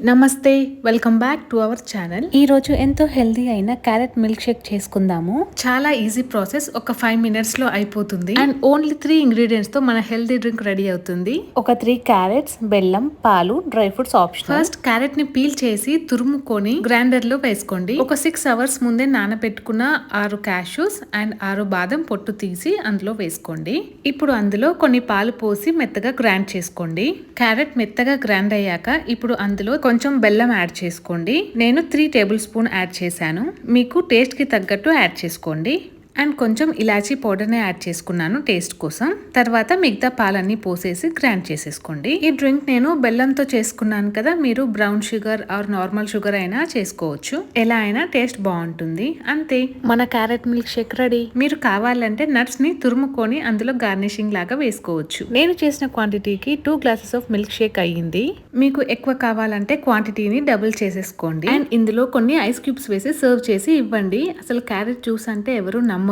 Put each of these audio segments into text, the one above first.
నమస్తే, welcome back to our channel. ఈ రోజు ఎంతో హెల్దీ అయిన క్యారెట్ మిల్క్ షేక్ చేసుకుందాము. చాలా ఈజీ ప్రాసెస్, ఒక 5 minutes లో అయిపోతుంది. అండ్ ఓన్లీ 3 ingredients తో మన హెల్దీ డ్రింక్ రెడీ అవుతుంది. ఒక 3 క్యారెట్స్, బెల్లం, పాలు, dry fruits optional. First carrot ని పీల్ చేసి తురుముకొని గ్రైండర్ లో వేసుకోండి. ఒక 6 hours ముందే నానబెట్టుకున్న 6 క్యాష్యూస్ అండ్ 6 బాదం పొట్టు తీసి అందులో వేసుకోండి. ఇప్పుడు అందులో కొన్ని పాలు పోసి మెత్తగా గ్రైండ్ చేసుకోండి. క్యారెట్ మెత్తగా గ్రైండ్ అయ్యాక ఇప్పుడు అందులో కొంచెం బెల్లం యాడ్ చేసుకోండి. నేను 3 tablespoons యాడ్ చేశాను. మీకు టేస్ట్ కి తగ్గట్టు యాడ్ చేసుకోండి. అండ్ కొంచెం ఇలాచీ పౌడర్ని యాడ్ చేసుకున్నాను టేస్ట్ కోసం. తర్వాత మిగతా పాలన్నీ పోసేసి గ్రైండ్ చేసేసుకోండి. ఈ డ్రింక్ నేను బెల్లంతో చేసుకున్నాను కదా, మీరు brown sugar or normal sugar అయినా చేసుకోవచ్చు. ఎలా అయినా టేస్ట్ బాగుంటుంది. అంతే, మన క్యారెట్ మిల్క్ షేక్ రెడీ. మీరు కావాలంటే నట్స్ ని తురుముకొని అందులో గార్నిషింగ్ లాగా వేసుకోవచ్చు. నేను చేసిన క్వాంటిటీకి 2 glasses ఆఫ్ మిల్క్ షేక్ అయ్యింది. మీకు ఎక్కువ కావాలంటే క్వాంటిటీని డబుల్ చేసేసుకోండి. అండ్ ఇందులో కొన్ని ఐస్ క్యూబ్స్ వేసి సర్వ్ చేసి ఇవ్వండి. అసలు క్యారెట్ జ్యూస్ అంటే ఎవరు నమ్మరు.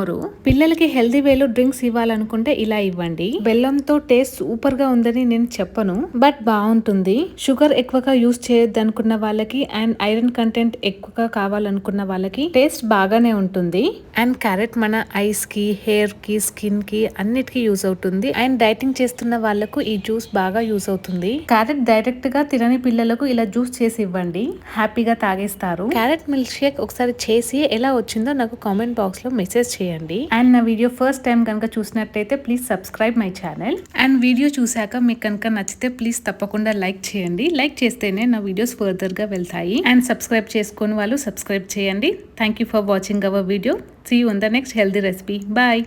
పిల్లలకి హెల్దీ వేలో డ్రింక్స్ ఇవ్వాలనుకుంటే ఇలా ఇవ్వండి. బెల్లంతో టేస్ట్ సూపర్ గా ఉందని నేను చెప్పను, బట్ బాగుంటుంది. షుగర్ ఎక్కువగా యూస్ చేయొద్దు అనుకున్న వాళ్ళకి అండ్ ఐరన్ కంటెంట్ ఎక్కువగా కావాలనుకున్న వాళ్ళకి టేస్ట్ బాగానే ఉంటుంది. అండ్ క్యారెట్ మన ఐస్ కి, హెయిర్ కి, స్కిన్ కి అన్నిటికీ యూస్ అవుతుంది. అండ్ డైటింగ్ చేస్తున్న వాళ్ళకు ఈ జ్యూస్ బాగా యూస్ అవుతుంది. క్యారెట్ డైరెక్ట్ గా తినని పిల్లలకు ఇలా జ్యూస్ చేసి ఇవ్వండి, హ్యాపీగా తాగేస్తారు. క్యారెట్ మిల్క్ షేక్ ఒకసారి చేసి ఎలా వచ్చిందో నాకు కామెంట్ బాక్స్ లో మెసేజ్ చేయండి. అండ్ నా వీడియో ఫస్ట్ టైం కనుక చూసినట్టయితే please subscribe my channel. And video చూసాక మీకు కనుక నచ్చితే ప్లీజ్ తప్పకుండా లైక్ చేయండి. లైక్ చేస్తేనే నా వీడియోస్ ఫర్దర్ గా వెళ్తాయి. అండ్ సబ్స్క్రైబ్ చేసుకుని వాళ్ళు సబ్స్క్రైబ్ చేయండి. Thank you for watching our video. See you in the next healthy recipe. Bye.